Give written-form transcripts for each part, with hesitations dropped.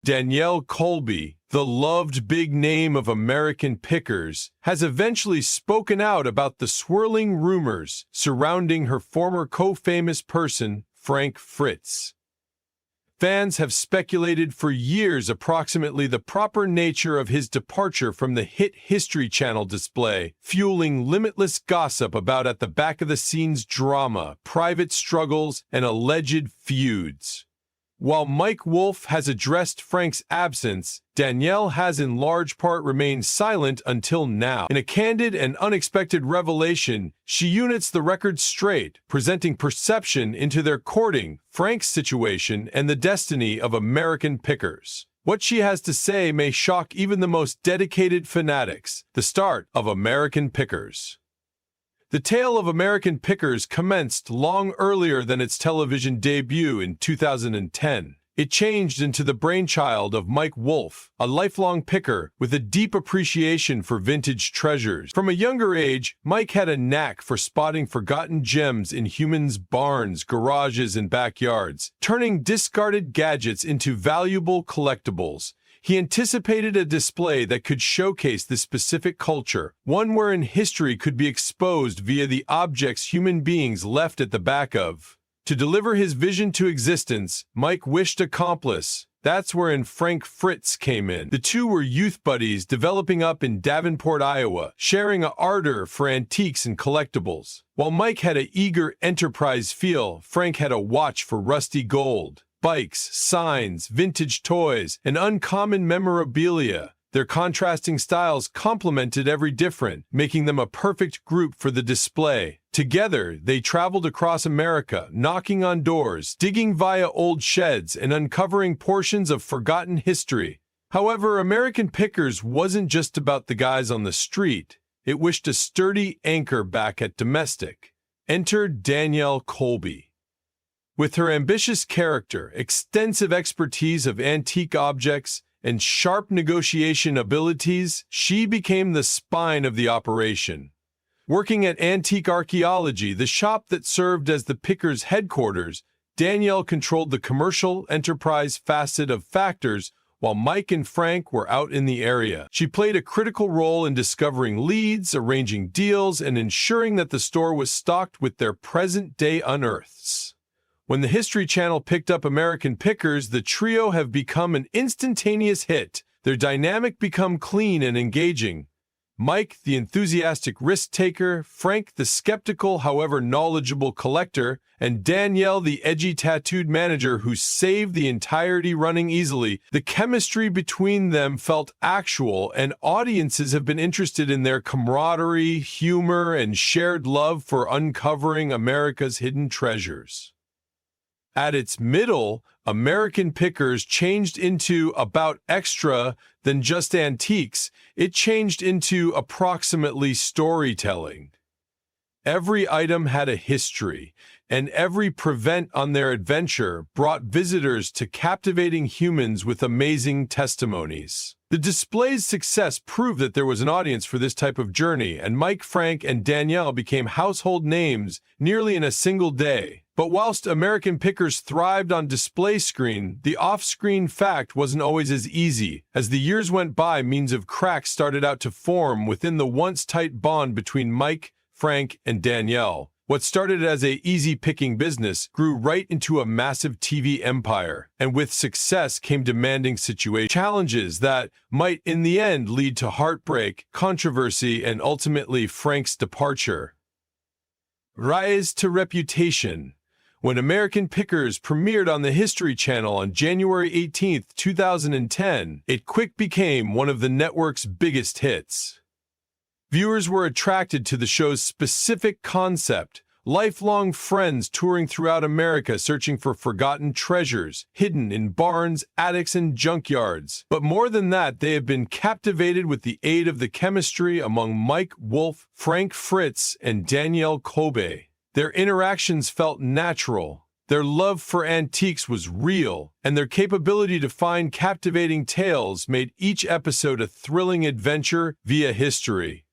Danielle Colby, the loved big name of American Pickers, has eventually spoken out about the swirling rumors surrounding her former co-famous person, Fritz. Fans have speculated for years approximately the proper nature of his departure from the hit History Channel display, fueling limitless gossip about at-the-back-of-the-scenes drama, private struggles, and alleged feuds. While Mike Wolfe has addressed Frank's absence, Danielle has in large part remained silent until now. In a candid and unexpected revelation, she units the record straight, presenting perception into their courting, Frank's situation, and the destiny of American Pickers. What she has to say may shock even the most dedicated fanatics. The start of American Pickers. The tale of American Pickers commenced long earlier than its television debut in 2010. It changed into the brainchild of Mike Wolfe, a lifelong picker with a deep appreciation for vintage treasures. From a younger age, Mike had a knack for spotting forgotten gems in humans' barns, garages, and backyards, turning discarded gadgets into valuable collectibles. He anticipated a display that could showcase this specific culture, one wherein history could be exposed via the objects human beings left at the back of. To deliver his vision to existence, Mike wished accomplice. That's wherein Fritz came in. The two were youth buddies developing up in Davenport, Iowa, sharing an ardor for antiques and collectibles. While Mike had an eager enterprise feel, Frank had a watch for rusty gold. Bikes, signs, vintage toys, and uncommon memorabilia. Their contrasting styles complemented every different, making them a perfect group for the display. Together, they traveled across America, knocking on doors, digging via old sheds, and uncovering portions of forgotten history. However, American Pickers wasn't just about the guys on the street. It wished a sturdy anchor back at domestic. Enter Danielle Colby. With her ambitious character, extensive expertise of antique objects, and sharp negotiation abilities, she became the spine of the operation. Working at Antique Archaeology, the shop that served as the Pickers' headquarters, Danielle controlled the commercial enterprise facet of Factors, while Mike and Frank were out in the area. She played a critical role in discovering leads, arranging deals, and ensuring that the store was stocked with their present-day unearths. When the History Channel picked up American Pickers, the trio have become an instantaneous hit. Their dynamic become clean and engaging. Mike, the enthusiastic risk-taker, Frank, the skeptical, however knowledgeable collector, and Danielle, the edgy tattooed manager who saved the entirety running easily. The chemistry between them felt actual, and audiences have been interested in their camaraderie, humor, and shared love for uncovering America's hidden treasures. At its middle, American Pickers changed into about extra than just antiques. It changed into approximately storytelling. Every item had a history, and every prevent on their adventure brought visitors to captivating humans with amazing testimonies. The display's success proved that there was an audience for this type of journey, and Mike, Frank, and Danielle became household names nearly in a single day. But whilst American Pickers thrived on display screen, the off-screen fact wasn't always as easy. As the years went by, means of cracks started out to form within the once tight bond between Mike, Frank, and Danielle. What started as a easy-picking business grew right into a massive TV empire, and with success came demanding challenges that might in the end lead to heartbreak, controversy, and ultimately Frank's departure. Rise to reputation. When American Pickers premiered on the History Channel on January 18, 2010, it quick became one of the network's biggest hits. Viewers were attracted to the show's specific concept, lifelong friends touring throughout America searching for forgotten treasures, hidden in barns, attics, and junkyards. But more than that, they have been captivated with the aid of the chemistry among Mike Wolfe, Fritz, and Danielle Colby. Their interactions felt natural, their love for antiques was real, and their capability to find captivating tales made each episode a thrilling adventure via history.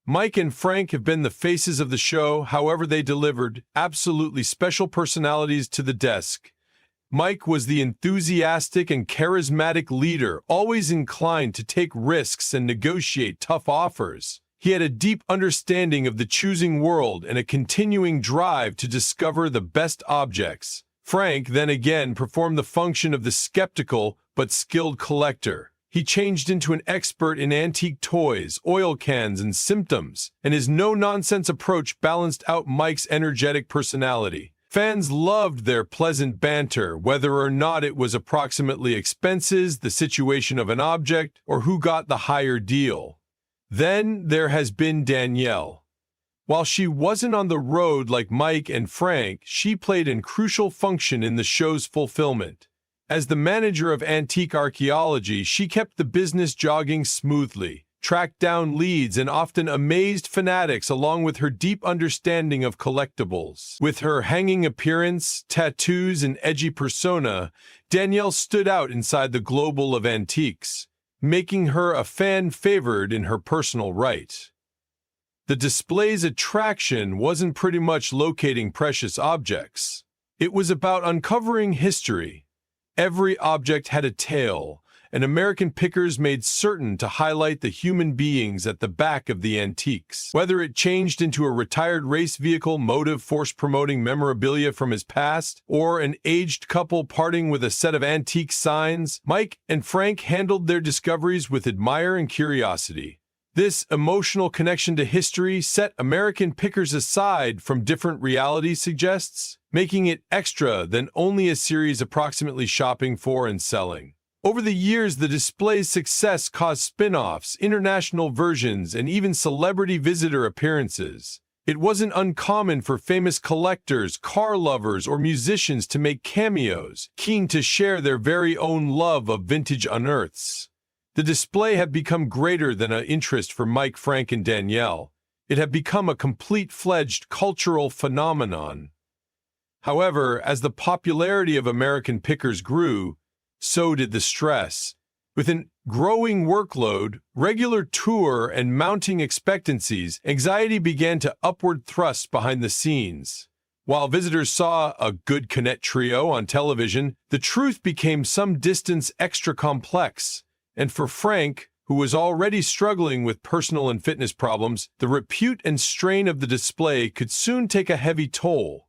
Mike and Frank have been the faces of the show, however they delivered absolutely special personalities to the desk. Mike was the enthusiastic and charismatic leader, always inclined to take risks and negotiate tough offers. He had a deep understanding of the choosing world and a continuing drive to discover the best objects. Frank then again performed the function of the skeptical but skilled collector. He changed into an expert in antique toys, oil cans, and symptoms, and his no-nonsense approach balanced out Mike's energetic personality. Fans loved their pleasant banter, whether or not it was approximately expenses, the situation of an object, or who got the higher deal. Then there has been Danielle. While she wasn't on the road like Mike and Frank, she played a crucial function in the show's fulfillment. As the manager of antique archaeology, she kept the business jogging smoothly, tracked down leads, and often amazed fanatics along with her deep understanding of collectibles. With her hanging appearance, tattoos, and edgy persona, Danielle stood out inside the global of antiques, making her a fan favorite in her personal right. The display's attraction wasn't pretty much locating precious objects. It was about uncovering history. Every object had a tale, and American pickers made certain to highlight the human beings at the back of the antiques. Whether it changed into a retired race vehicle motive force promoting memorabilia from his past, or an aged couple parting with a set of antique signs, Mike and Frank handled their discoveries with admire and curiosity. This emotional connection to history set American pickers aside from different reality suggests, making it extra than only a series approximately shopping for and selling. Over the years, the display's success caused spin-offs, international versions, and even celebrity visitor appearances. It wasn't uncommon for famous collectors, car lovers, or musicians to make cameos, keen to share their very own love of vintage unearths. The display had become greater than an interest for Mike, Frank, and Danielle. It had become a complete-fledged cultural phenomenon. However, as the popularity of American pickers grew, so did the stress. With an growing workload, regular tour, and mounting expectancies, anxiety began to upward thrust behind the scenes. While visitors saw a good Connect trio on television, the truth became some distance extra complex. And for Frank, who was already struggling with personal and fitness problems, the repute and strain of the display could soon take a heavy toll.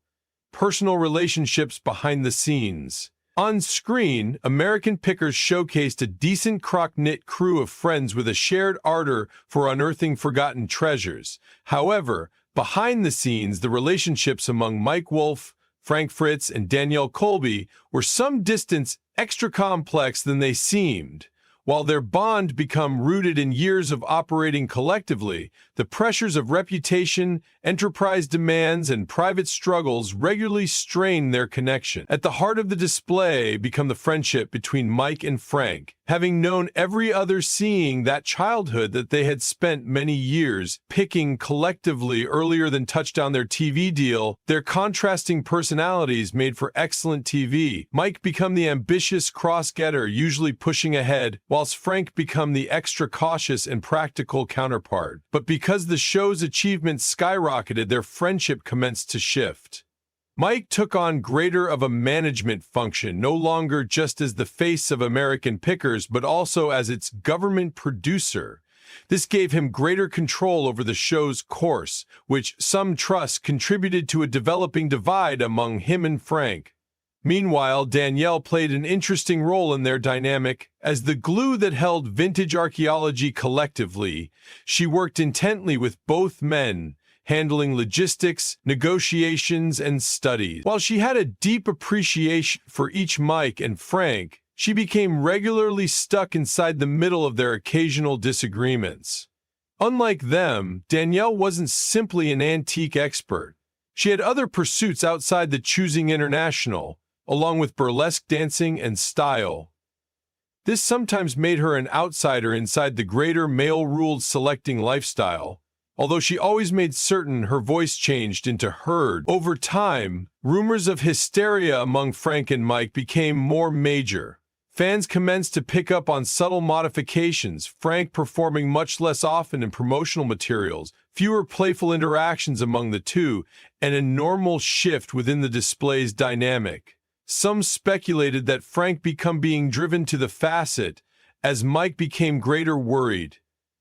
Personal relationships behind the scenes. On screen, American pickers showcased a decent crock-knit crew of friends with a shared ardor for unearthing forgotten treasures. However, behind the scenes, the relationships among Mike Wolfe, Frank Fritz, and Danielle Colby were some distance extra complex than they seemed. While their bond became rooted in years of operating collectively, the pressures of reputation, enterprise demands, and private struggles regularly strained their connection. At the heart of the display became the friendship between Mike and Frank. Having known every other seeing that childhood that they had spent many years picking collectively earlier than touched on their TV deal, their contrasting personalities made for excellent TV. Mike became the ambitious cross-getter, usually pushing ahead, whilst Frank became the extra cautious and practical counterpart. But because the show's achievements skyrocketed, their friendship commenced to shift. Mike took on greater of a management function, no longer just as the face of American pickers, but also as its government producer. This gave him greater control over the show's course, which some trust contributed to a developing divide among him and Frank. Meanwhile, Danielle played an interesting role in their dynamic. As the glue that held vintage archaeology collectively, she worked intently with both men, handling logistics, negotiations, and studies. While she had a deep appreciation for each Mike and Frank, she became regularly stuck inside the middle of their occasional disagreements. Unlike them, Danielle wasn't simply an antique expert. She had other pursuits outside the choosing international, along with burlesque dancing and style. This sometimes made her an outsider inside the greater male-ruled selecting lifestyle, although she always made certain her voice changed into heard. Over time, rumors of hysteria among Frank and Mike became more major. Fans commenced to pick up on subtle modifications, Frank performing much less often in promotional materials, fewer playful interactions among the two, and a normal shift within the display's dynamic. Some speculated that Frank being driven to the facet as Mike became greater worried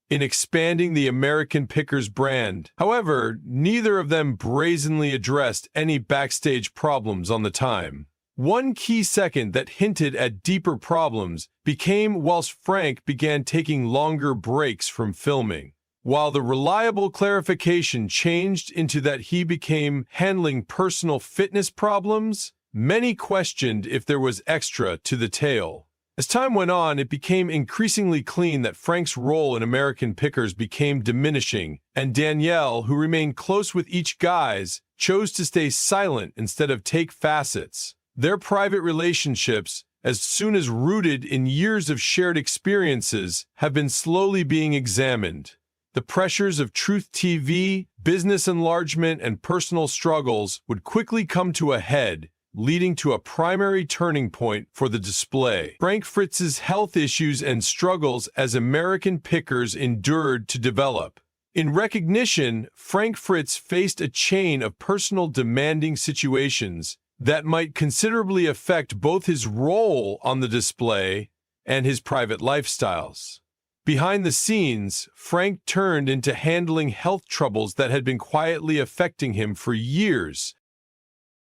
in expanding the American Pickers brand. However, neither of them brazenly addressed any backstage problems on the time. One key second that hinted at deeper problems became whilst Frank began taking longer breaks from filming. While the reliable clarification changed into that he became handling personal fitness problems, many questioned if there was extra to the tale. As time went on, it became increasingly clear that Frank's role in American Pickers became diminishing, and Danielle, who remained close with each guys, chose to stay silent instead of take facets. Their private relationships, as soon as rooted in years of shared experiences, have been slowly being examined. The pressures of Truth TV, business enlargement, and personal struggles would quickly come to a head, leading to a primary turning point for the display. Frank Fritz's health issues and struggles as American Pickers endured to develop. In recognition, Frank Fritz faced a chain of personal demanding situations that might considerably affect both his role on the display and his private lifestyles. Behind the scenes, Frank turned into handling health troubles that had been quietly affecting him for years,